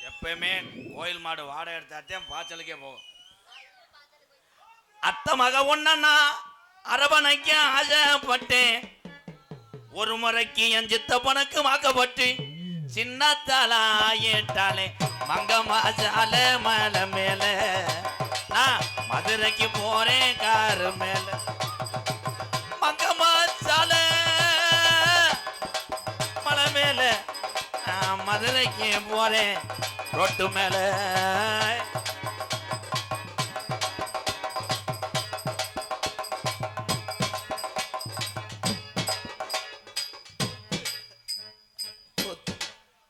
எப்பயுமே கோயில் மாடு வாடகை எடுத்தாத்தே பாய்ச்சலுக்கே போகும். அத்த மக ஒன்னா அரவணைக்க ஆசைப்பட்டேன். ஒரு முறைக்கு என் சித்தப்பனுக்கு வாக்கப்பட்டு சின்னத்தாலா ஏட்டாலே மங்க மாசால மலை மேல நான் மதுரைக்கு போறேன் காரு மேல. மங்க மாசால மலை மேல நான் மதுரைக்கு போறேன் ரோட்டு மேல.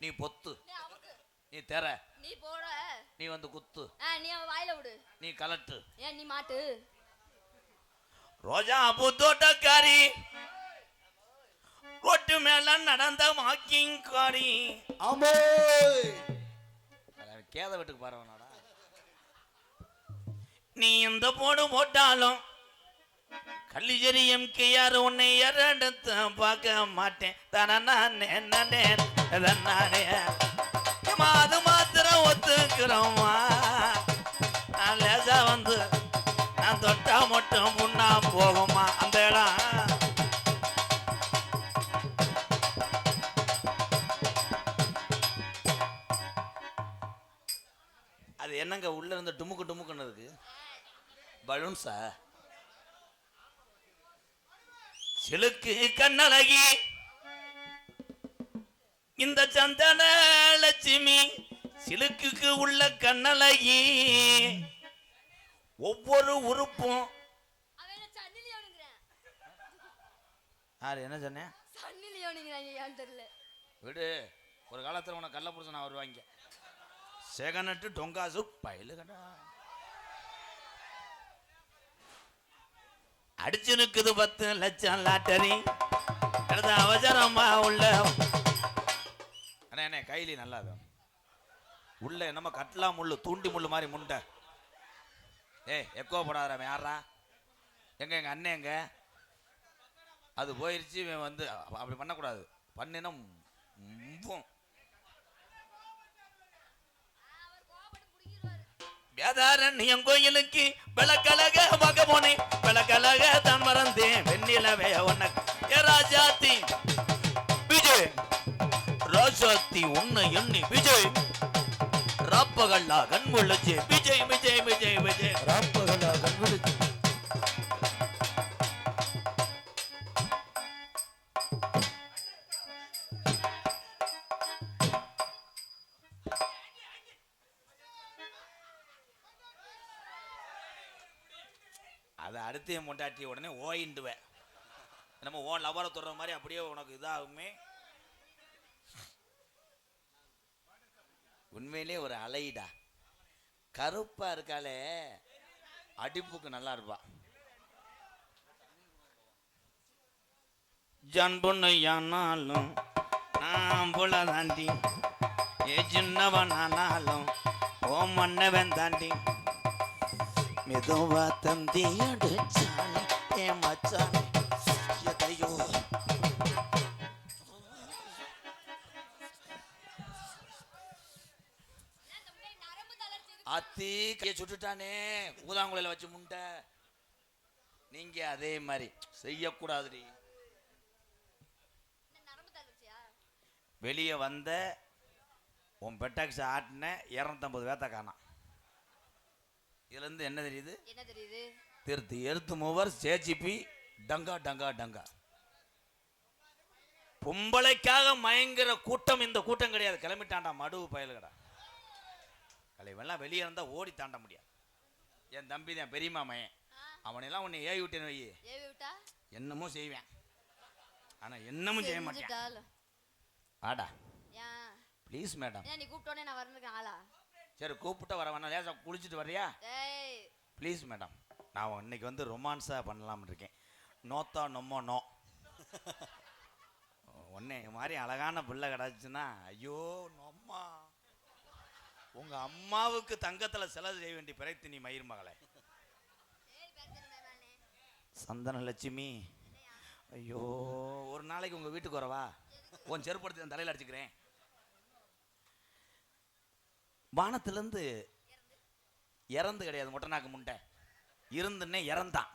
நீ பொத்து, நீ தெர, நீ போட, நீ வந்து குத்து, நீ வாயில விடு, நீ கலட்டு, ஏன் நீ மாட்டு. ரோஜா பூத்தோட்டக்காரி ரோட்டு மேல நடந்த வாக்கிங் காரி. ஆமே கேத வீட்டுக்கு பாருவனாடா. நீ இந்த போடு போட்டாலும் கள்ளிஜரி எம்கேஆர் உன்னை எரடுத்து பார்க்க மாட்டேன். தனே அது மாத்திரம் ஒத்துக்கிறோமா. நான் லேசா வந்து நான் தொட்டா மட்டும் முன்னா போகுமா அந்த இடம். அது என்னங்க உள்ள இருந்து டுமுக்கு டுமுக்குன்னு இருக்கு? பலூன்ஸா? சிலுக்கு கண்ணழகி இந்த சந்தன லட்சுமி சிலுக்குக்கு உள்ள கண்ணழகி ஒவ்வொரு உறுப்பும். என்ன சொன்னேன்? விடு, ஒரு காலத்தில் உனக்கு கள்ள புருஷனா வருவாங்க. செகனட்டு டொங்காசு பயிலு கடா அடிச்சு நிக்குது 10 லட்சம் லாட்டரி. அவசரமா உள்ள அண்ணே கைலி நல்லா உள்ள நம்ம கட்லா முள்ளு தூண்டி முள்ளு மாதிரி முண்டை. எக்கோ போடாத யாரா? எங்க அண்ணன் எங்க? அது போயிருச்சு. வந்து அப்படி பண்ணக்கூடாது. பண்ணினா வேதாரண்யம் கோயிலுக்கு விளக்கழக பார்க்க போனேன். விளக்கழக தான் மறந்தேன். வெண்ணிலவே உனக்கு ராஜாத்தி விஜய் ராஜாத்தி உன்னை எண்ணி விஜய் ராப்பகல்லா கண்முழிச்சு விஜய் விஜய் விஜய் விஜய் ராப்பகல்லா கண்முழிச்சு. அதை அடுத்து என் மொண்டாட்டி உடனே ஓயிண்டுவேன். நம்ம ஓ லவரை தொடுற மாதிரி அப்படியே உனக்கு இதாகுமே. உண்மையிலே ஒரு அலைடா. கருப்பா இருக்காளே அடிப்புக்கு நல்லா இருப்பா. ஜன்புண்ணையானாலும் நான் புல தாண்டி ஏ சின்னவன் ஆனாலும் ஓ மன்னவன் தாண்டி மெதுவா தந்தி அடிச்சானே ஏ மச்சானே எதையோ. அத்தி கையை சுட்டுட்டானே ஊதாங்குழையில வச்சு முண்டை. நீங்க அதே மாதிரி செய்யக்கூடாதுடி. வெளியே வந்த உன் பெட்டாக்ஸ் ஆட்டின 250 வேத்த காணாம். இதுல இருந்து என்ன தெரியுது? திருத்தி எருத்து மூவர் சேச்சிப்பி டங்கா டங்கா டங்கா. பொம்பளைக்காக மயங்கிற கூட்டம் இந்த கூட்டம் கிடையாது. கிளம்பிட்டாண்டா மடுவு பயல்கடா. கலைவெல்லாம் வெளியே இருந்தா ஓடி தாண்ட முடியாது. என் தம்பி தான் பெரியமா மயன். அவனெல்லாம் உன்னை ஏவி விட்டேன்னு வை, என்னமோ செய்வேன். ஆனா என்னமும் செய்ய மாட்டேன். ஆடா ப்ளீஸ் மேடம். நீ கூப்பிட்டோனே நான் வரணுக்கு ஆளா? சரி கூப்பிட்டு வர வேணா, லேசா குளிச்சுட்டு வர்றியா? ப்ளீஸ் மேடம், நான் இன்னைக்கு வந்து ரொமான்ஸாக பண்ணலாம்னு இருக்கேன். நோத்தா நொம்மோ நோ. ஒன்னே மாதிரி அழகான பிள்ளை கிடச்சுன்னா ஐயோ நொம்மா. உங்கள் அம்மாவுக்கு தங்கத்தில் செலவு செய்ய வேண்டிய பிறகு நீ மயிர் மகளே. சந்தன லட்சுமி ஐயோ, ஒரு நாளைக்கு உங்க வீட்டுக்கு வரவா? உன் செருப்படுத்தி நான் தலையில அடிச்சுக்கிறேன். வானத்திலிருந்து இறந்து கிடையாது, மொட்டை நாக்கு முண்டை இருந்துன்னே இறந்தான்.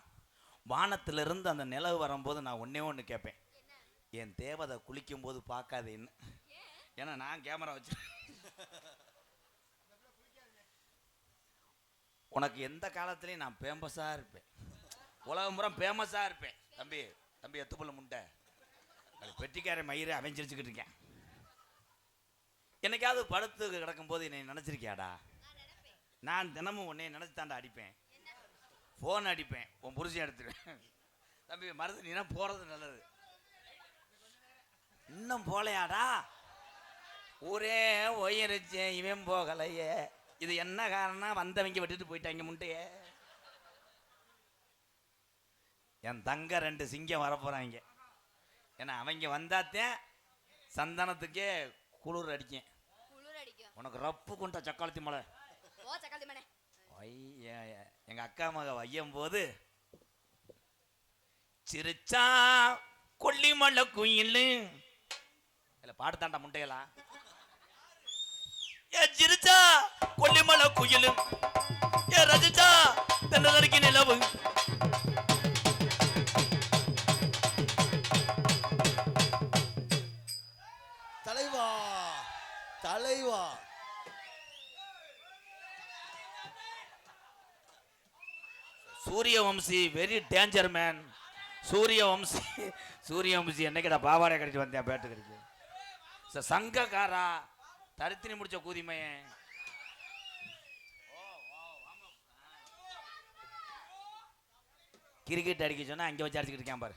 வானத்திலிருந்து அந்த நிலவு வரும்போது நான் ஒன்னே ஒன்று கேட்பேன், என் தேவதை குளிக்கும் போது பார்க்காதேன்னு. ஏன்னா நான் கேமரா வச்சு உனக்கு எந்த காலத்துலையும் நான் ஃபேமஸாக இருப்பேன், உலகம் பூரா ஃபேமஸாக இருப்பேன். தம்பி தம்பி எத்துப்புள்ள முண்டை அது பெட்டிக்கார மயிரை அவன் சிரிச்சுக்கிட்டு இருக்கேன். என்னைக்காவது படுத்து கிடக்கும்போது என்னை நினச்சிருக்கியாடா? நான் தினமும் உன்னை நினச்சி தாண்டா அடிப்பேன், ஃபோன் அடிப்பேன், உன் புருஷன் எடுத்துருவேன். தம்பி மருந்து நீனா போகிறது நல்லது. இன்னும் போலையாடா? ஊரே ஒய்யரிச்சே இவன் போகலையே. இது என்ன காரணம்? வந்தவங்க விட்டுட்டு போயிட்டாங்க முண்டையே. என் தங்க 2 சிங்கம் வரப்போறாங்க. ஏன்னா அவங்க வந்தாத்தேன் சந்தானத்துக்கே குளிர் அடிக்கும். உனக்கு ரப்பு கொண்ட சக்காளத்தி மலை. எங்க அக்கா மக வையும் போது சிரிச்சா கொல்லிமலை குயில் இல்ல பாட்டு தாண்டா முண்டையலா. ஏ சிரிச்சா கொல்லிமலை குயில், ஏ ரசிச்சா தென்னலருக்கு நிலவு. தலைவா தலைவா. Suryavamsi very danger man. Suryavamsi என்னைக்கிட்ட பாவாடை கடிச்சு வந்தேன் பேட்டு கடிச்சு. சங்கக்காரா தரித்தினி முடிச்ச கூதிமையன். கிரிக்கெட் அடிக்க சொன்னா அங்கே வச்சு அடிச்சுக்கிட்டு இருக்கேன் பாரு.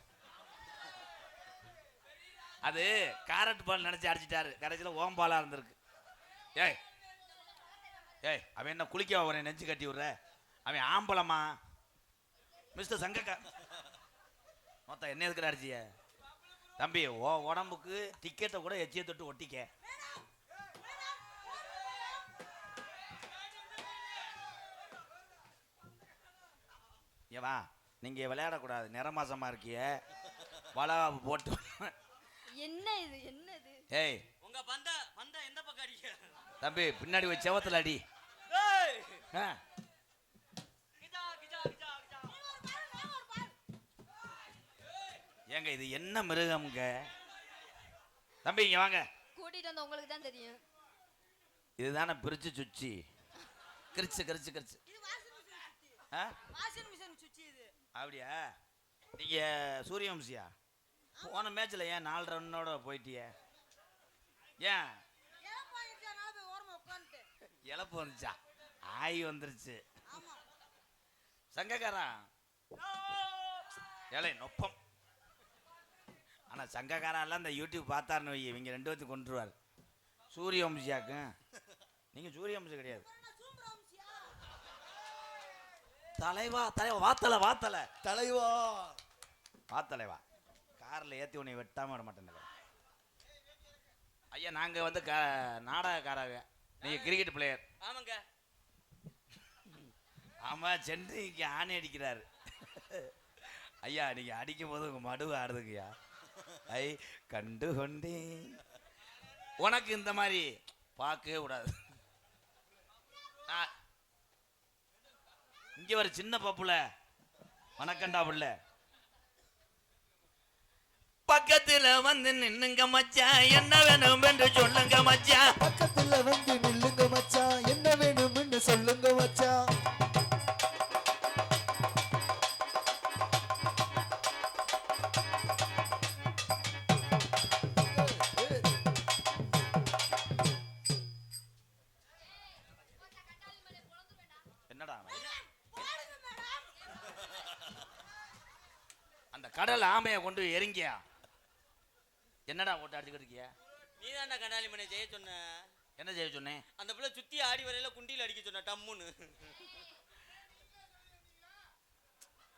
அது கேரட் பால் நினைச்சு அடிச்சிட்டாரு, கடைசியில் ஓம்பாலா இருந்திருக்கு. ஏய் ஏய் அவன் என்ன குளிக்க அவனை நெஞ்சு கட்டி விடுற? அவன் ஆம்பளமா மிஸ்டர் சங்கக்கா. மொத்தம் என்ன எதுக்குற அடிச்சிய? தம்பி ஓ உடம்புக்கு டிக்கெட்டை கூட எச்சியை தொட்டு ஒட்டிக்க. ஏவா நீங்க விளையாடக்கூடாது, நிறமாசமா இருக்கிய வளா போட்டு. என்ன இது என்னது? ஏய் உங்க பந்த எந்த பக்கம் அடிக்க? தம்பி பின்னாடி போய் செவத்துல அடி. ஏங்க இது என்ன மிருகம்ங்க? தம்பி இங்க வாங்க. கூட்டிட்டு வந்த உங்களுக்கு தான் தெரியும். இதுதானே பிரிச்சு சுச்சி கிரிச்சு கிரிச்சு கிரிச்சு. அப்படியா? நீங்க சூரியவம்சியா? போன மேட்ச்ல ஏன் 4 ரன்னோட போயிட்டிய? ஏன் இழப்பு வந்துச்சா? ஆய் வந்துருச்சு. சங்கக்காரா ஏழை நொப்பம். ஆனா சங்கக்காரா எல்லாம் இந்த யூடியூப் பார்த்தாருன்னு வை, இவங்க 2 பேர்த்து கொண்டுருவார். சூரியவம்சியாக்கு நீங்க சூரியவம்சி கிடையாது. தலைவா தலைவா வாத்தலை வாத்தலை தலைவா வாத்தலைவா. காரில் ஏற்றி உன்னை வெட்டாம விட மாட்டேன் ஐயா. நாங்கள் வந்து நாடகக்காரங்க, நீங்கள் கிரிக்கெட் பிளேயர். ஆமாங்க. ஆமாம் சென்னைக்கு ஆணை அடிக்கிறாரு ஐயா. நீங்கள் அடிக்கும் போது உங்கள் மடுவு ஆடுதுங்கய்யா. ஐ கண்டு கொண்டேன். உனக்கு இந்த மாதிரி பார்க்கவே கூடாது. இங்கே ஒரு சின்ன பப்புல வணக்கண்டா புள்ள பக்கத்துல வந்து நின்னுங்க மச்சான், என்ன வேணும் என்று சொல்லுங்க மச்சான். பக்கத்துல வந்து நில்லுங்க மச்சான், என்ன வேணும்னு சொல்லுங்க மச்சான். என்னடா அந்த கடல் ஆமையை கொண்டு எரிங்கியா? என்னடா போட்டு அடிச்சுக்கிட்டு இருக்கியா? நீ தான்டா கண்டாலி மனை செய்ய சொன்ன. என்ன செய்ய சொன்னேன்? அந்த பிள்ளை சுத்தி ஆடி வரையில குண்டியில் அடிக்க சொன்ன டம்முன்னு.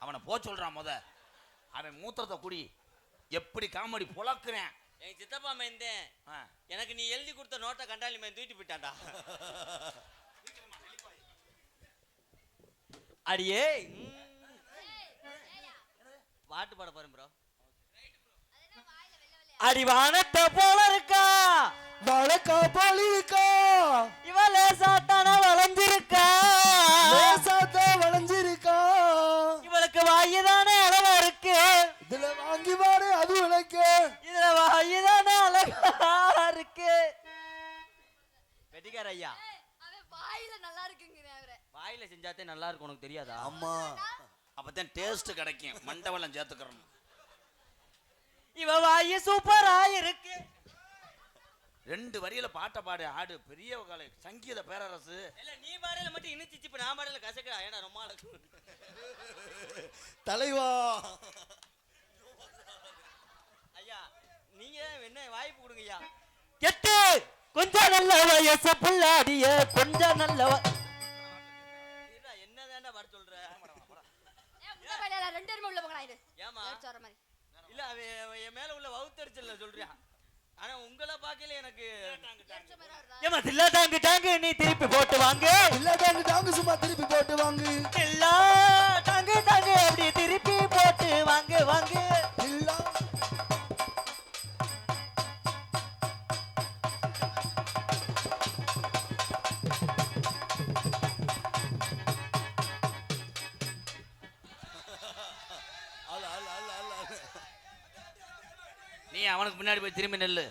அவனை போ சொல்றான். அவன் மூத்திரத்தை குடி. எப்படி காமெடி புழக்குறேன். எங்க சித்தப்பா மைந்தேன் எனக்கு நீ எழுதி கொடுத்த நோட்டை கண்டாலி மையன் தூக்கிட்டு போயிட்டான்டா. அடியே பாட்டு பாட பாரு ப்ரோ. அடிவானத்தை போல இருக்கா, வழக்கா போல் இருக்கா, இவளே சாத்தான வளைஞ்சிருக்கா, லேசாத்தா வளைஞ்சிருக்கா, இவளுக்கு வாயுதானே அளவா இருக்கு, இதுல வாங்கி பாரு அது விளக்கு, இதுல வாயுதானே அழகா இருக்கு. வெட்டிக்கார ஐயா, அவன் வாயில நல்லா இருக்குங்கிறேன் அவரை. வாயில செஞ்சாத்தே நல்லா இருக்கும், உனக்கு தெரியாதா? அம்மா அப்பதான் டேஸ்ட் கிடைக்கும். மண்டவெல்லாம் சேர்த்துக்கிறோம். இவ வாயு சூப்பரா இருக்கு. 2 வரியில பாட்டை பாடு ஆடு பெரிய காலை சங்கீத பேரரசு. இல்ல நீ பாடையில மட்டும் இனிச்சிச்சு, இப்ப நான் பாடையில கசக்கா. ஏன்னா ரொம்ப அழகு. தலைவா ஐயா நீங்க என்ன வாய்ப்பு கொடுங்க ஐயா. எட்டு கொஞ்சம் நல்ல வயசு புள்ளாடிய கொஞ்சம் நல்ல என்னதான்டா பாட சொல்ற? உள்ள பையல 2 பேரும் உள்ள போங்கடா இது. ஏமா சொல்ற மாதிரி. இல்ல அவன் என் மேல உள்ள வவுத்தரிச்சல்ல சொல்றியா? ஆனா உங்கள பாக்கல எனக்கு ஏமா தில்லா டாங்கு டாங்கு நீ திருப்பி போட்டு வாங்க. இல்ல டாங்கு டாங்கு சும்மா திருப்பி போட்டு வாங்கு. தில்லா டாங்கு டாங்கு அப்படி திருப்பி போட்டு வாங்க வாங்க. இல்ல நீ அவனுக்கு முன்னாடி போய் திரும்பி நெல்லு.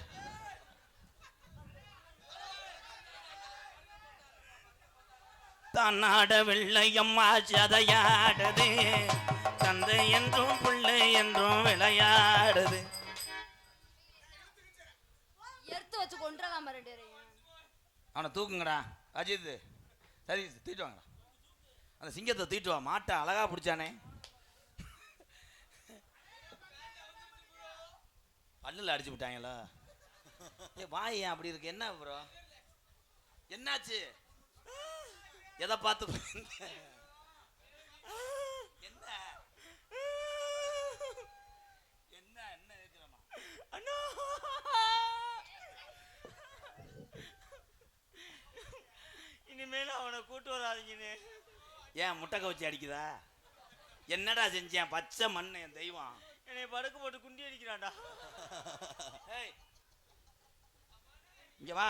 தன்னாட வெள்ளையம்மா சதையாடுது, தந்தை என்றும் பிள்ளை என்றும் விளையாடுது. எடுத்து வச்சு கொன்றலாம் 2 பேரையும். அவனை தூக்குங்கடா அஜித். சரி தூக்கிட்டு வாங்கடா. அந்த சிங்கத்தை தூக்கிட்டு வா. மாட்டை அழகா பிடிச்சானே. பல்லுல அடிச்சு விட்டாங்களா? ஏ வாய் ஏன் அப்படி இருக்கு? என்ன ப்ரோ என்னாச்சு? எதை பார்த்து என்ன என்ன என்ன இருக்கிறமா? அண்ணா இனிமேல அவனை கூட்டு வராதீங்கன்னு. ஏன் முட்டை கவச்சி அடிக்குதா? என்னடா செஞ்சேன்? பச்சை மண்ணு என் தெய்வம். என்னை படுக்க போட்டு குண்டி அடிக்கிறான்டா. ஏய் இங்க வா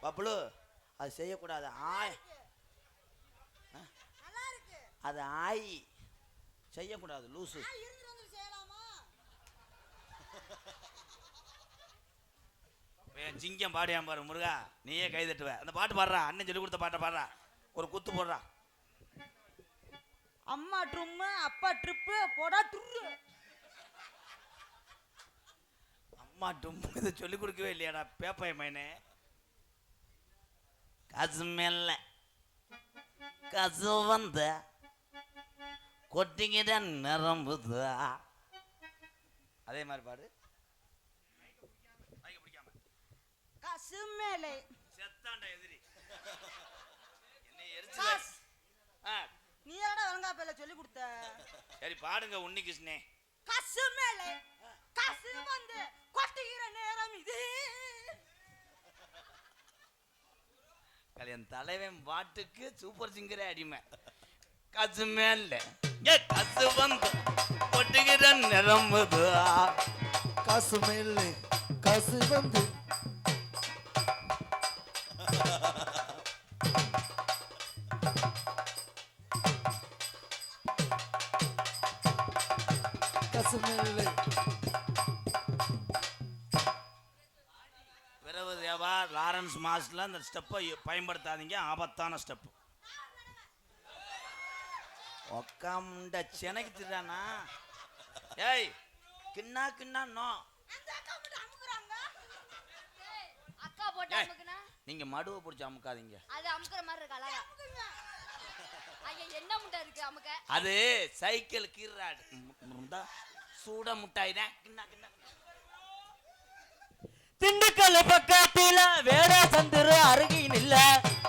பப்புளு. அது செய்யக்கூடாது. ஆய் அது ஆய் செய்யக்கூடாது லூசு. என் சிங்கம் பாடியான் பாரு முருகா. நீயே கை தட்டுவ. அந்த பாட்டு பாடுறா. அண்ணன் சொல்லி கொடுத்த பாட்டை பாடுறா. ஒரு குத்து போடுறா. அம்மா ட்ரும்மு அப்பா ட்ரிப்பு போடா ட்ரு. அம்மா டும் இதை சொல்லி கொடுக்கவே இல்லையாடா பேப்பாய் மைனே. கசு மேல கசு வந்த கொட்டிக்கிட்ட நிரம்புதா. அதே மாதிரி பாடு. கசு மேலே செத்தாண்டா எதிரி. என்னை எரிச்சு காஸ். ஆ நீ யாரடா வெங்காப்பையில சொல்லி கொடுத்த? சரி பாடுங்க உன்னி கிருஷ்ணே. கசு மேலே கசு வந்து கொட்டுகிற நேரம் இது. என் தலைவன் பாட்டுக்கு சூப்பர் சிங்கரே அடிமை. கசு மேல கசு வந்து கொட்டுகிற நிரம்புதா. காசு மேலே காசு வந்து காசு மேலே பிறகு தேவா லாரன்ஸ் மாஸ்ல அந்த ஸ்டெப்பை பயன்படுத்தாதீங்க. ஆபத்தான ஸ்டெப். உக்காமுண்ட சென்னைக்கு திட்டானா? ஏய் கிண்ணா கிண்ணா நோ. அக்கா போட்டு அமுக்குனா நீங்க மடுவை பிடிச்சி அமுக்காதீங்க. அது அமுக்குற மாதிரி இருக்கு அழகா. ஐயா என்ன முட்டை இருக்கு அமுக்க? அது சைக்கிள் கீறாடு சூட முட்டாயினா கிண்ணா கிண்ணா. திண்டுக்கல் பக்கத்தில வேட சந்துரு அருகில் இல்ல.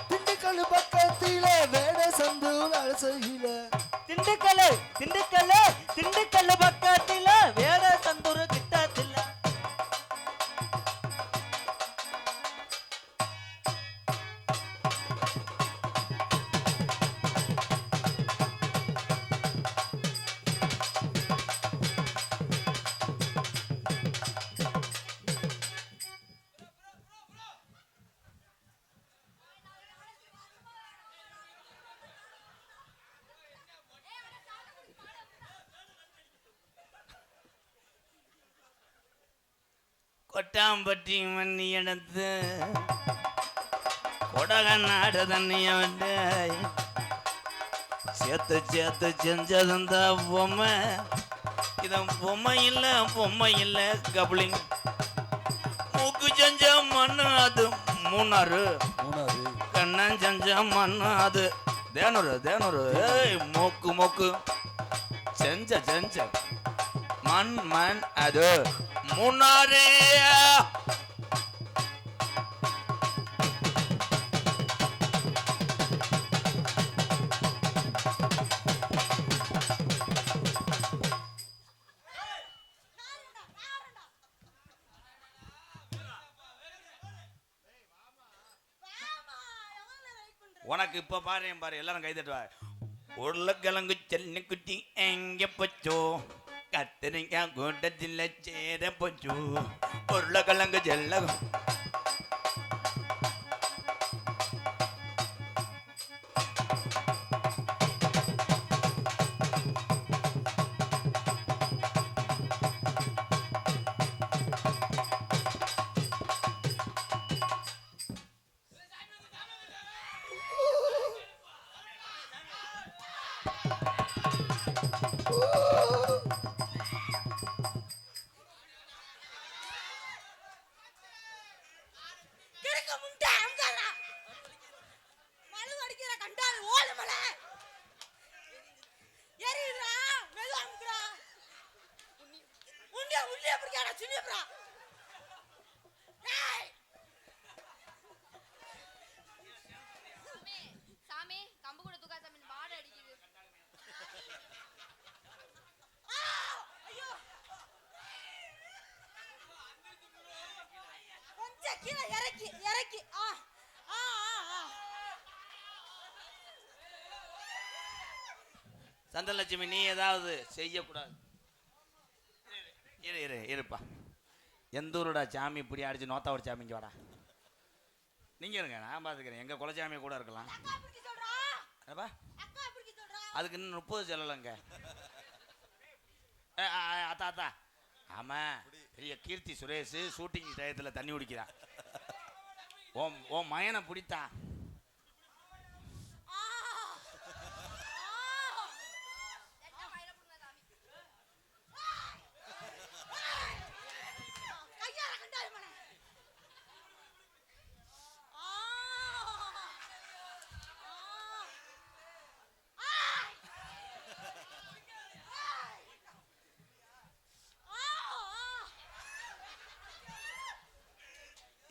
திண்டுக்கல் பக்கத்தில வேட சந்து அலசையில. திண்டுக்கல் திண்டுக்கல் திண்டுக்கல் பக்கத்தில வேட சந்துரு கிட்டத்தில. கொட்டாம்பட்டி மண்ணி எடுத்து கொடக நாடு தண்ணிய விட்டு சேர்த்து சேர்த்து செஞ்சதுந்த பொம்மை இத பொம்மை இல்லை கபலிங் மூக்கு செஞ்ச மண்ணு அது மூணாறு கண்ணன் செஞ்ச மண்ணு அது தேனூரு ஏய் மூக்கு செஞ்ச மண் அது மூணாறு. உனக்கு இப்ப பாரு எல்லாரும் கை தட்டுவா. உருளைக்கிழங்கு செல்லு குட்டி எங்க போச்சோ கத்திரிக்காய் கூட்டத்தில் சேர போச்சோ உருளைக்கிழங்கு செல்ல சாமி கம்பு கூட தூக்கா சாமி பாடு அடிக்குது. கொஞ்சம் கீழே இறக்கி சந்திரலட்சுமி நீ ஏதாவது செய்யக்கூடாது. இருப்பா. எந்த ஊருடா சாமி இப்படி அடிச்சு நோத்தாவோட சாமிக்கு வாடா. நீங்க இருங்க நான் பாத்துக்கிறேன். எங்க குலசாமி கூட இருக்கலாம். அதுக்கு இன்னும் 30 சொல்லலைங்க. அத்தா ஆமா பெரிய கீர்த்தி சுரேஷ் ஷூட்டிங் டயத்துல தண்ணி குடிக்கிறான். ஓ மயனை பிடித்தா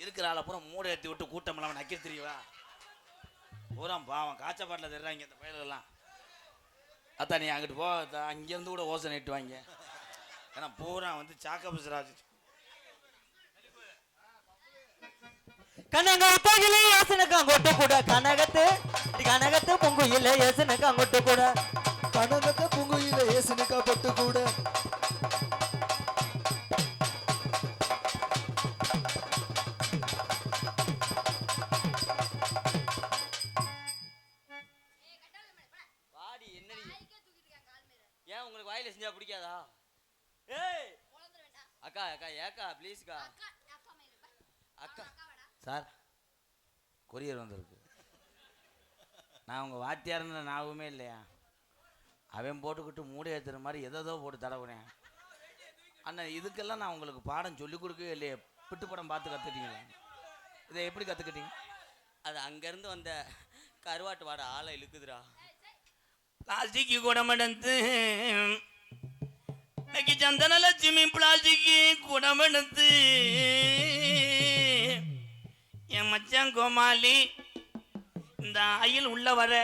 இருக்கிற ஆள் அப்புறம் மூடை ஏற்றி விட்டு கூட்டம் இல்லாமல் நக்கி தெரியவா பூரா பாவம் காய்ச்சப்பாட்டில் தர்றாங்க இந்த பயிலெல்லாம். அத்தா நீ அங்கிட்டு போ அங்கேருந்து கூட ஓசை நட்டு வாங்க. ஏன்னா பூரா வந்து சாக்க பிசுராஜ் கனக தகிலே யாசனக்கு அங்கொட்டு கூட கனகத்து பொங்குயில யாசனக்கு அங்கொட்டு கூட கனகத்தை பொங்குயில ஏசனுக்கா பட்டு கூட வாடி என்னடி ஏன் உங்களுக்கு வாயில செஞ்சா பிடிக்காதா? ஏய் அக்கா ஏக்கா ப்ளீஸ்க்கா அக்கா. சார் கொரியர் வந்திருக்கு. நான் உங்கள் வாத்தியாருன்னு ஞாபகமே இல்லையா? அவன் போட்டுக்கிட்டு மூடை ஏற்றுற மாதிரி எதோ போட்டு தடவுனேன். அண்ணன் இதுக்கெல்லாம் நான் உங்களுக்கு பாடம் சொல்லிக் கொடுக்கவே இல்லையே. பிட்டு படம் பார்த்து கற்றுக்கிட்டீங்களா? இதை எப்படி கற்றுக்கிட்டீங்க? அது அங்கேருந்து வந்த கருவாட்டு வாட ஆளை இழுக்குதுடா. பிளாஸ்டிக் குடமெடுத்து இன்னைக்கு சந்தனலட்சுமி பிளாஸ்டிக் குடமெடுத்து என் மச்சான் கோமாளி இந்த ஆயில் உள்ள வர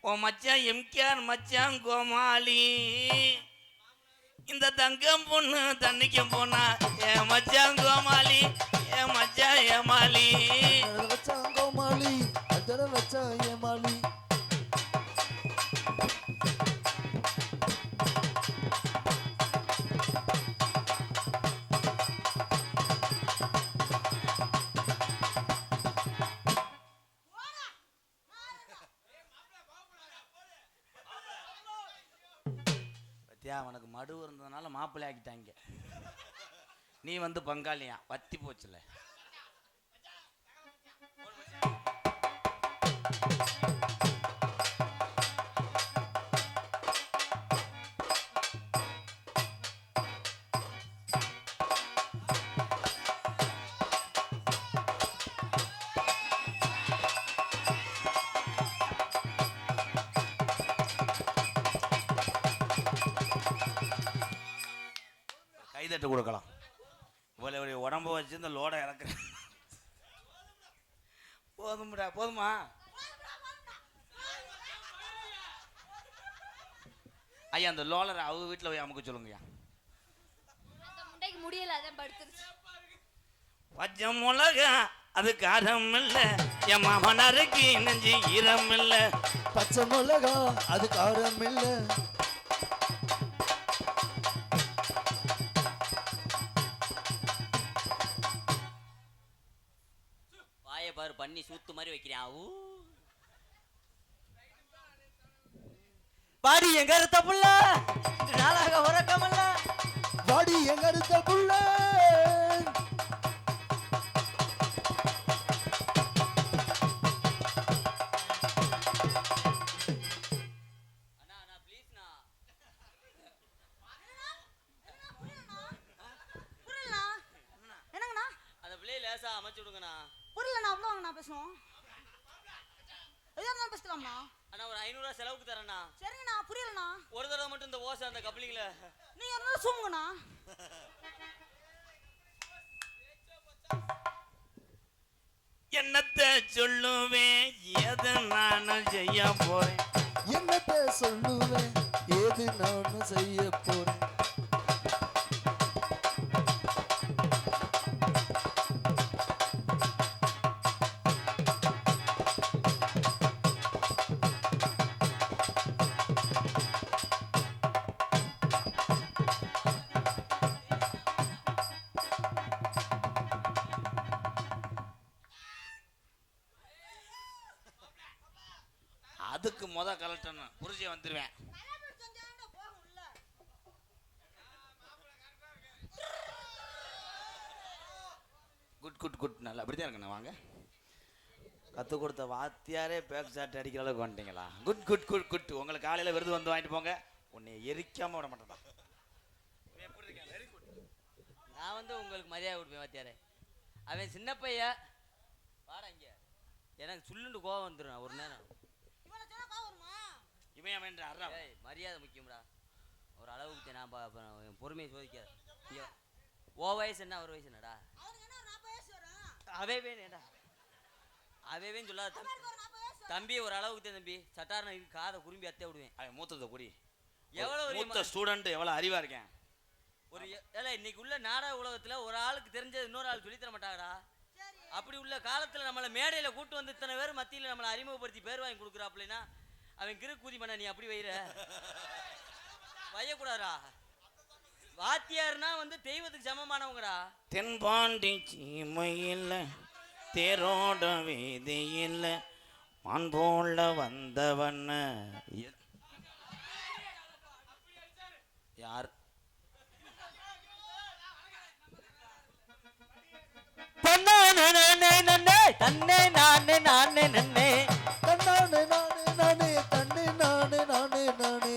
ஓ மச்சான் எம்கேஆர் மச்சான் கோமாளி இந்த தங்கம் பொண்ணு தண்ணிக்கும் போனா என் மச்சான் கோமாளி என் மச்சான் ஏமாளி வச்சான் கோமாளி அதர வச்சா ஏமாளி. பத்தியா உனக்கு மடு இருந்ததுனால மாப்பிள்ளை ஆக்கிட்டாங்க. நீ வந்து பங்காளியா வத்தி போச்சுல. கைதட்டு கொடுக்கலாம். இவ்வளவு உடம்ப வச்சு இந்த லோடை இறக்குறேன். போதும்டா, போதுமா? ஐயா அந்த லோலரை அவங்க வீட்டில் போய் அமுக்க சொல்லுங்கய்யா. அந்த முண்டைக்கு முடியல, அதான் படுத்துருச்சு. பச்சை மிளகா அது காரம் இல்ல, என் மாமனாருக்கு நெஞ்சு ஈரம் இல்ல. பச்சை மிளகா அது காரம் இல்ல. வாயை பாரு பண்ணி சூத்து மாதிரி வைக்கிறேன். பாடி எங்க இருத்த புள்ள நாளாக உறக்கமல்ல. வாடி எங்க அடுத்த புள்ள. அமைச்சு விடுங்கண்ணா. புரியலண்ணா, அவ்வளோ வாங்கண்ணா பேசுவோம். எதாவது பேசலாம்ண்ணா. அண்ணா ஒரு 500 ரூபா செலவுக்கு தரேண்ணா. சரிங்கண்ணா, புரியலண்ணா. ஒரு தடவை மட்டும் இந்த ஓசை அந்த கப்ளிங்ல நீங்க இருந்தாலும் சூங்குங்கண்ணா. என்னத்தை சொல்லுவேன், எது நானும் செய்ய போறேன். என்னத்தை சொல்லுவேன், ஏது நானும் செய்ய போறேன். அதுக்கு முத கலெக்டர் புரிஞ்சு வந்துருவேன். குட் குட் குட் நல்லா அப்படிதான் இருக்கணும். வாங்க, கற்றுக் கொடுத்த வாத்தியாரே பேக் சாட்டு அடிக்கிற அளவுக்கு வந்துட்டீங்களா? Good good good good. உங்களுக்கு காலையில் விருது வந்து வாங்கிட்டு போங்க. உன்னை எரிக்காம விட மாட்டேன். நான் வந்து உங்களுக்கு மரியாதை கொடுப்பேன் வாத்தியாரே. அவன் சின்ன பையன் வாடா இங்க. எனக்கு சொல்லுண்டு கோவம் வந்துடும் ஒரு நேரம். மரியாதை முக்கியம்டா. ஒரு அளவுக்கு நான் பொறுமையை சோதிக்காத. ஓ வயசு என்ன ஒரு வயசு என்னடா? அவேவேன்டா அவேவேன்னு சொல்லாத தம்பி. ஒரு அளவுக்கு தான் தம்பி. சட்டாரண காதை குறும்பி அத்தை விடுவேன். அவன் மூத்தத்தை குடி. எவ்வளவு மூத்த ஸ்டூடெண்ட் எவ்வளோ அறிவா இருக்கேன். ஒரு இன்னைக்கு உள்ள நாடக உலகத்துல ஒரு ஆளுக்கு தெரிஞ்சது இன்னொரு ஆள் சொல்லித்தர மாட்டாங்கடா. அப்படி உள்ள காலத்துல நம்மளை மேடையில கூட்டு வந்து இத்தனை பேர் மத்தியில நம்மளை அறிமுகப்படுத்தி பேர் வாங்கி கொடுக்குறாப்லன்னா அவன் கிரு கூதி பண்ண நீ அப்படி வைற வையக்கூடாதா? வாத்தியார்னா வந்து தெய்வத்துக்கு சமமானவங்கடா. தென்பாண்டி சீமையில் தேரோட வீதியில் மான் போல வந்தவண்ண யார்? தன்னே நானே நானே நானே தன்னானே நானே நானே தன்னே நானே நானே நானே.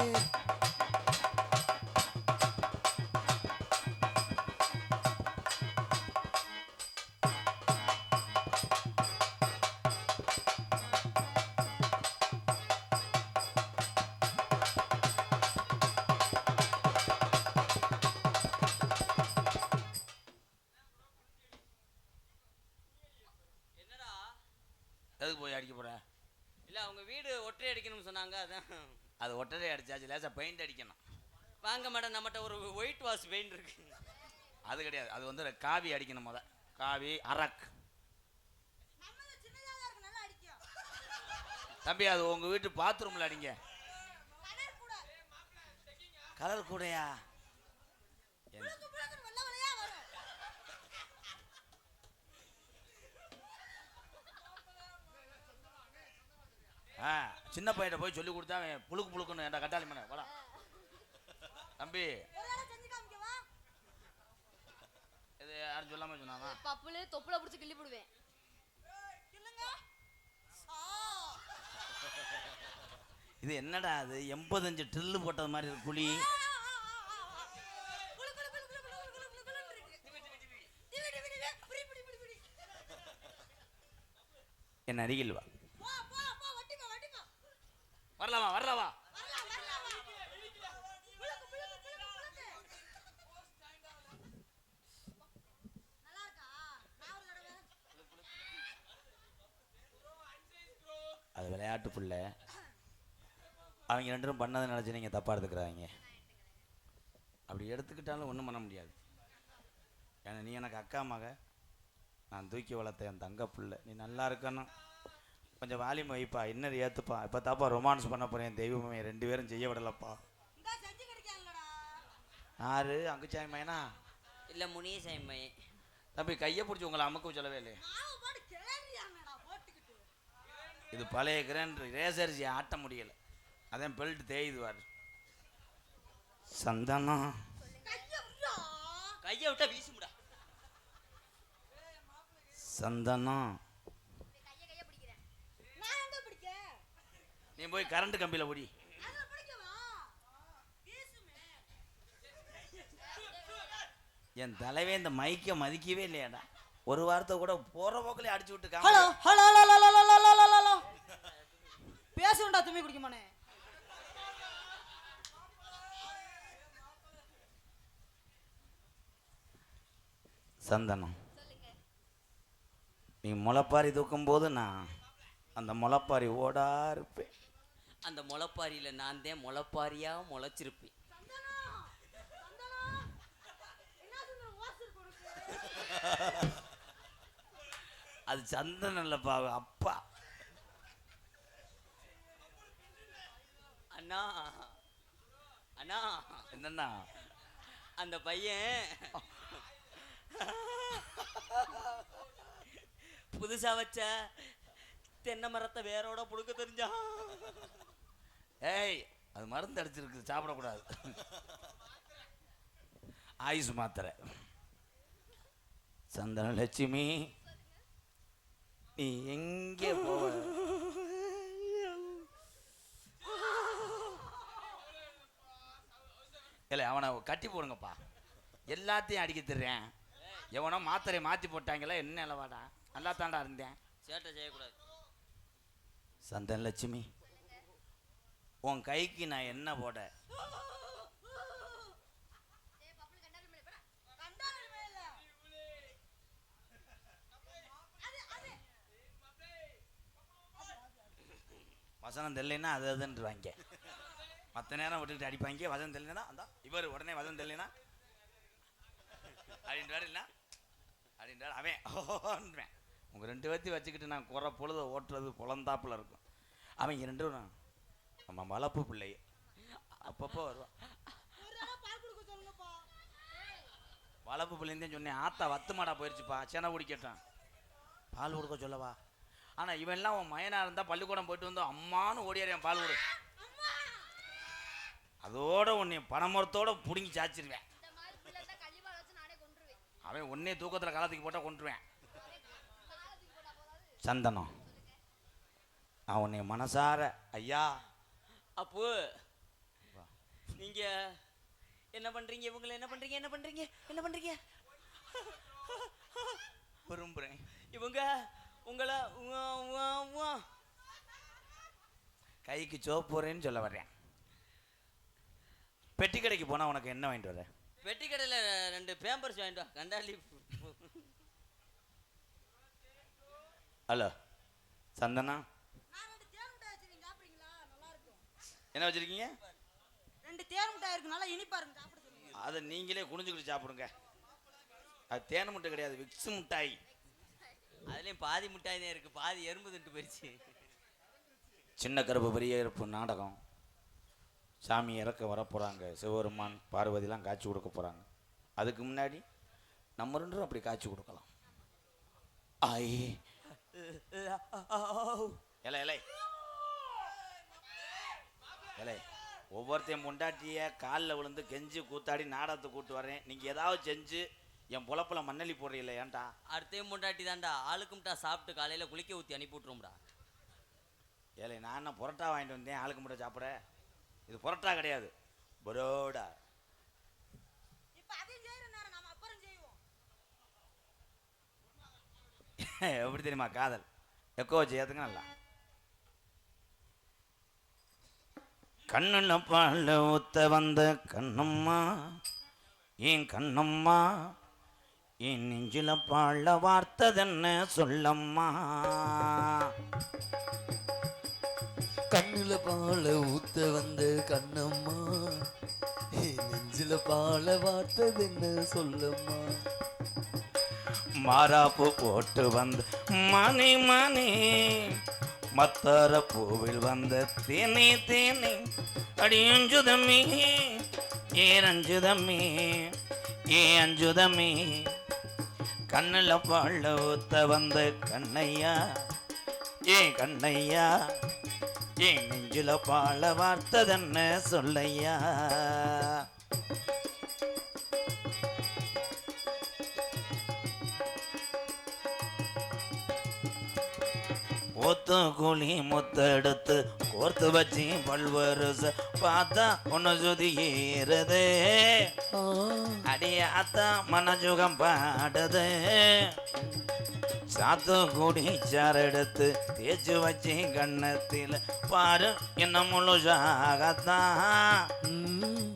எதுக்கு போய் அடிக்க போற? இல்ல அவங்க வீடு ஒற்றை அடிக்கணும்னு சொன்னாங்க. அதான் அது ஒட்டரை அடிச்சாச்சு. லேசாக பெயிண்ட் அடிக்கணும். வாங்க மேடம், நம்மகிட்ட ஒரு ஒயிட் வாஷ் பெயிண்ட் இருக்கு. அது கிடையாது, அது வந்து காவி அடிக்கணும். முத காவி அரக். தம்பி அது உங்க வீட்டு பாத்ரூம்ல அடிங்க. கலர் கூடயா? சின்ன பையனை போய் சொல்லி கொடுத்தா அவன் புழுக்கு புழுக்குன்னு என்ற கட்டாளி மன போடா தம்பி. சொல்லாம சொன்னானா? பப்புல தொப்புல புடிச்சு கிள்ளி போடுவேன். இல்லங்க இது என்னடா அது 85 ட்ரில்லு போட்டது மாதிரி இருக்கு குழி. என்ன அருகில் வா. வரலாமா வரலாமா? அது விளையாட்டு புள்ள. அவங்க ரெண்டும் பண்ணதை நினச்சி நீங்கள் தப்பாக எடுத்துக்கிறாங்க. அப்படி எடுத்துக்கிட்டாலும் ஒன்றும் பண்ண முடியாது. ஏன்னா நீ எனக்கு அக்கா மக, நான் தூக்கி வளர்த்த என் தங்க புள்ள. நீ நல்லா இருக்கணும், கொஞ்சம் வாலியம் வைப்பா, இன்னும் ஏற்றுப்பா. இப்போ தாப்பா ரொமான்ஸ் பண்ண போகிறேன். தெய்வமே 2 பேரும் செய்ய விடலப்பா. யாரு அங்குச்சாமி மையனா? இல்லை முனியசாமி மையன். தம்பி கையை பிடிச்சி உங்களை அமுக்க சொல்லவே இல்லையே. இது பழைய கிரைண்டர், ரேசரிசி ஆட்ட முடியலை, அதான் பெல்ட் தேயுதுவார். சந்தனம் கையை விட்டா வீசுமுடா. சந்தனம் கைய பிடிக்கிறேன். நீ போய் கரண்ட் கம்பியில் பிடி. என் தலைவே இந்த மைக்கை மதிக்கவே இல்லையாடா. ஒரு வாரத்தை கூட போற போக்கிலே அடிச்சு விட்டு. Hello hello hello hello hello பேசுண்டா தும்மி குடிக்குமானே. சந்தனம், சொல்லுங்க. நீ முளைப்பாரி தூக்கும் போது நான் அந்த முளைப்பாரி ஓடா இருப்பேன். அந்த முளைப்பாரியில் நான் தான் முளைப்பாரியா முளைச்சிருப்பேன். அது சந்தனம் இல்லப்பா, அப்பா. அண்ணா அண்ணா என்னன்னா அந்த பையன் புதுசா வச்ச தென்னை மரத்தை வேரோட புடுக்க தெரிஞ்சான். ஏய், அது மருந்து அடிச்சிருக்கு, சாப்பிடக்கூடாது. ஆயுசு மாத்திரை. சந்தன லட்சுமி, நீ எங்கே போவ? இல்லை, அவனை கட்டி போடுங்கப்பா. எல்லாத்தையும் அடிக்க தர்றேன். எவனோ மாத்திரையை மாற்றி போட்டாங்களா என்ன இல்லவாடா? நல்லா தாண்டா இருந்தேன். சேட்டை செய்யக்கூடாது. சந்தன லட்சுமி, உன் கைக்கு நான் என்ன போட? வசனம் தெரியலைன்னா அது அதுன்றுவாங்க. மற்ற நேரம் விட்டுக்கிட்டு அடிப்பாங்க. வசனம் தெரியலனா அந்த இவர் உடனே வசனம் தெரியலனா அப்படின்றாரு. இல்லை அப்படின்றாரு அவன். ஓன்றேன். உங்கள் 2 பேர்த்தையும் வச்சுக்கிட்டு நான் குறை பொழுத ஓட்டுறது குழந்தாப்புல இருக்கும். அவங்க 2 பேரும் நம்ம வளர்ப்பு பிள்ளைய அப்பப்போ வருவான். வளர்ப்பு பிள்ளைன்னு சொன்னேன். ஆத்தா வத்து மாடா போயிடுச்சுப்பா, செனை குடிக்கட்டான், பால் கொடுக்க சொல்லவா? ஆனால் இவன்லாம் உன் மயனாக இருந்தால் பள்ளிக்கூடம் போயிட்டு வந்து அம்மானு ஓடியாரேன் பால் கொடு. அதோட உன்னை பணமரத்தோட பிடுங்கி சாச்சிருவேன். அவன் உன்னே தூக்கத்தில் காலத்துக்கு போட்டால் கொண்டுருவேன். சந்தனம், நான் உன்னை மனசார ஐயா. அப்போ நீங்க என்ன பண்றீங்க? இவங்களை என்ன பண்றீங்க? என்ன பண்றீங்க? என்ன பண்றீங்க? விரும்புகிறேன். இவங்க உங்களை கைக்கு சோப்பு போறேன்னு சொல்ல வர்றேன். பெட்டி கடைக்கு போனா உனக்கு என்ன வாங்கிட்டு வர? வெட்டி கடையில் 2 பேம்பர்ஸ் வாங்கிட்டு வா. கண்டாலி. ஹலோ சந்தனா, என்ன வச்சிருக்கீங்க? 2 தேன் முட்டாய் இருக்கு, நல்லா இனிப்பா இருக்கு, சாப்பிட சொல்லுங்க. அதை நீங்களே குனிஞ்சுக்கிட்டு சாப்பிடுங்க. அது தேன் முட்டை கிடையாது, விக்ஸ் முட்டாய். அதுலேயும் பாதி முட்டாய் தான் இருக்கு, பாதி எறும்பு திட்டு போயிடுச்சு. சின்ன கருப்பு பெரிய கருப்பு நாடகம். சாமி இறக்க வரப்போகிறாங்க. சிவபெருமான் பார்வதிலாம் காட்சி கொடுக்க போகிறாங்க. அதுக்கு முன்னாடி நம்ம 2 பேரும் அப்படி காட்சி கொடுக்கலாம். ஆய் இலை இலை இலை, ஒவ்வொருத்தையும் பொண்டாட்டிய காலில் விழுந்து கெஞ்சி கூத்தாடி நாடகத்தை கூட்டு வரேன். நீங்கள் ஏதாவது செஞ்சு என் பொழப்புல மண்ணலி போடுறீல்ல ஏன்டா? அடுத்தையும் பொண்டாட்டி தான்டா, ஆளுக்கும்டா சாப்பிட்டு காலையில குளிக்க ஊற்றி அனுப்பி விட்ரும்டா. ஏலே நான் என்ன புரோட்டா வாங்கிட்டு வந்தேன் ஆளுக்கு மட்டும் சாப்பிட? இது புரோட்டா கிடையாது, பரோடா. இப்ப அதையும் செய்யற நேரம் நாம அப்புறம் செய்வோம். எப்படி தெரியுமா காதல்? எக்கோ வச்சு ஏத்துங்க நல்லா. கண்ணுல பால் ஊத்த வந்த கண்ணம்மா, ஏன் கண்ணம்மா, என் நெஞ்சில பாழ வார்த்ததென்ன சொல்லம்மா. கண்ணுல பால ஊத்த வந்த கண்ணம்மா, நெஞ்சில பால வார்த்தது என்ன சொல்லம்மா. மாறாப்பு போட்டு வந்த மணி மணி, மத்தார பூவில் வந்த தேனே தேனே, அடியஞ்சுதமே ஏ ரஞ்சுதமே ஏ அஞ்சுதமே. கண்ணுல பாழ ஊத்த வந்த கண்ணையா, ஏ கண்ணையா, ஏ நெஞ்சில பாழ வார்த்ததென்ன சொல்லையா. ஒத்து கூலி முத்தெடுத்து கோர்த்து வச்சு பல்வருச பார்த்தா ஒன்னு சுதி ஏறுது, அடியாத்தா மனஜுகம் பாடுது. சாத்து கூடி சாரெடுத்து தேய்ச்சி வச்சு கண்ணத்தில் பாரு என்ன முழுசாகத்தான்,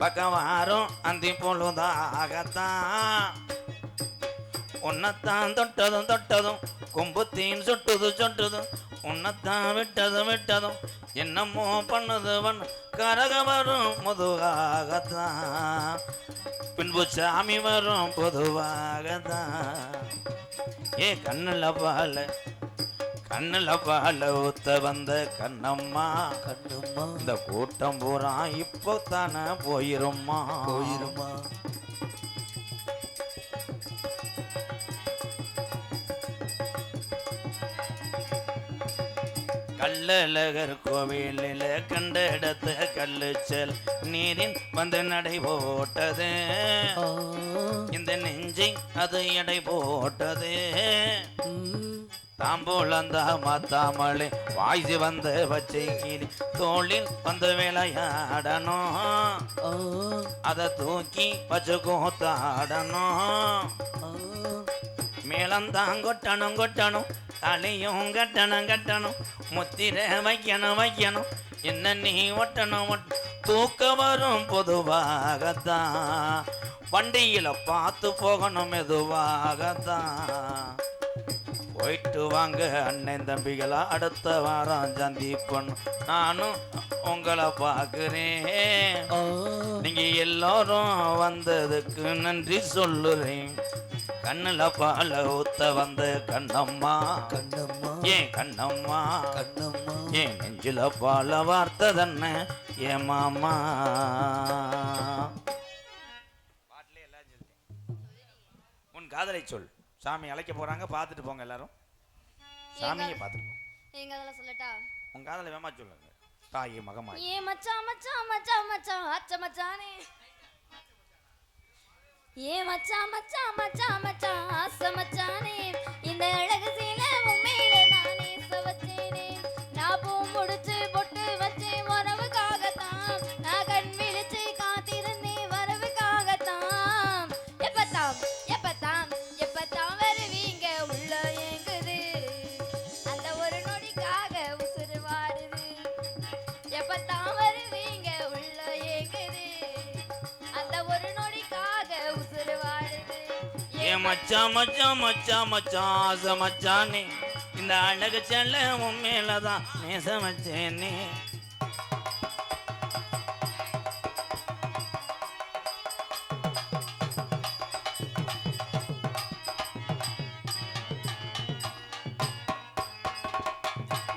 பக்கம் வாரும் அந்தி பொழுதாகத்தான். உன்னத்தான் தொட்டதும் தொட்டதும் கொம்புத்தீன் சொட்டுது சொட்டுதும், உன்னத்தான் விட்டதும் விட்டதும் என்னமோ பண்ணுது பண்ணு கரக வரும் முதுவாகத்தான், பின்பு சாமி வரும் பொதுவாகத்தான். ஏ கண்ணுல பால ஊத்த வந்த கண்ணம்மா, கண்ணம்மா இந்த கூட்டம் பூரா இப்போ தானே போயிரும்மா போயிருமா. கள்ளழகர் கோவிலில் கண்ட இடத்த கல்லுச்சல் நீரின் வந்து நடை போட்டது, இந்த நெஞ்சை அது எடை போட்டது. தாம்பூலந்தா மாத்தாமலே வாய்ச்சி வந்த பச்சை கிளி தோளில் வந்து விளையாடணும், அதை தூக்கி வச்சு கூத்தாடணும். மேளந்தான் கொட்டணும் கொட்டணும், தலையும் கட்டணும் கட்டணும், முத்திர வைக்கணும் வைக்கணும், என்ன நீ ஒட்டணும் தூக்க வரும் பொதுவாகத்தான், வண்டியில பார்த்து போகணும் மெதுவாகத்தான். போயிட்டு வாங்க அண்ணன் தம்பிகளா, அடுத்த வாரம் சந்திப்பணும், நானும் உங்களை பார்க்குறேன். நீங்க எல்லாரும் வந்ததுக்கு நன்றி சொல்லுறேன். கண்ணுல பால ஊத்த வந்த கண்ணம்மா, கண்ணம்மா ஏன் கண்ணம்மா, கண்ணம்மா ஏன் நெஞ்சில பால வார்த்ததென்ன ஏ மாமா. உன் காதலை சொல். சாமி அழைக்க போறாங்க, பார்த்துட்டு போங்க எல்லாரும். சாமியை பார்த்துட்டு போங்க. எங்க அதெல்லாம் சொல்லட்டா? உன் காதலை வேமா சொல்லுங்க. தாயி மகமா ஏ மச்சான் மச்சான் மச்சான் மச்சான் அச்ச மச்சானே, ஏ மச்சான் மச்சான் மச்சான் மச்சான் ஆசை மச்சானே, இந்த அழகு சீல உண்மையில நானே சவச்சேனே. நான் பூ முடிச்சு பொட்டு வச்சு வரவுக்காகத்தான், நான் கண் விழிச்சு காத்திருந்தேன் வரவுக்காகத்தான். எப்பத்தான் எப்பத்தான் எப்பத்தான் வருவீங்க உள்ள ஏங்குது, அந்த ஒரு நொடிக்காக உசுறு வாடுது. எப்பத்தான் வருவீங்க உள்ள ஏங்குது, அந்த ஒரு நொடிக்காக உசுறு வாடுது. ஏ மச்சான் மச்சான் மச்சான் மச்சான் ஆசை மச்சானே, இந்த அழகு செல்ல உன் மேலதான் நேச வச்சேனே.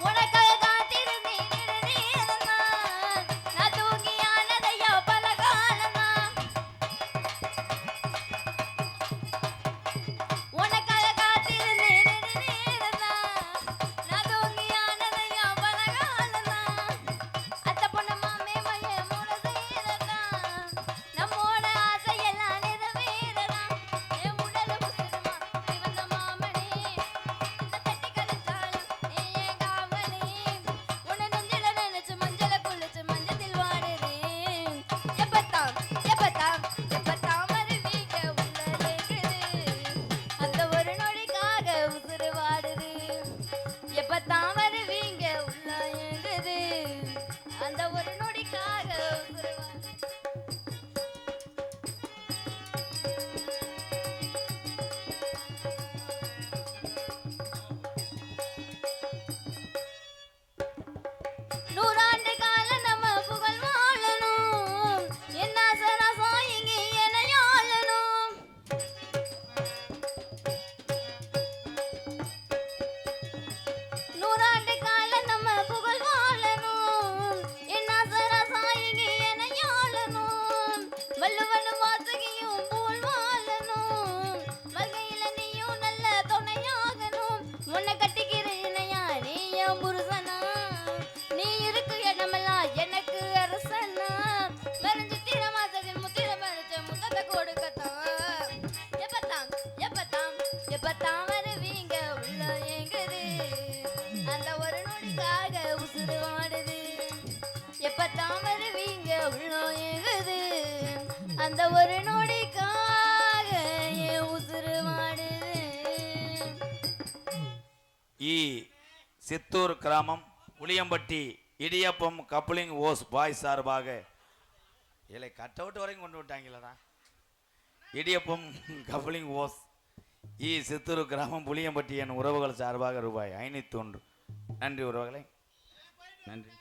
உனக்காக காத்திருந்தேன் நெடுநேரம்தான், நான் தூங்கியானதையா பல காலம்தான். உனக்காக காத்திருந்தேன் நெடுநேரம்தான், நான் தூங்கியானதையா பல காலம்தான். இ சித்தூர் கிராமம் புளியம்பட்டி இடியப்பம் கப்ளிங் ஓஸ் பாய் சார்பாக இல்லை கட் அவுட் வரைக்கும் கொண்டு விட்டாங்களடா. இடியப்பம் கப்ளிங் ஓஸ் இ சித்தூர் கிராமம் புளியம்பட்டி என் உறவுகள் சார்பாக ரூபாய் 501. நன்றி உறவுகளை, நன்றி.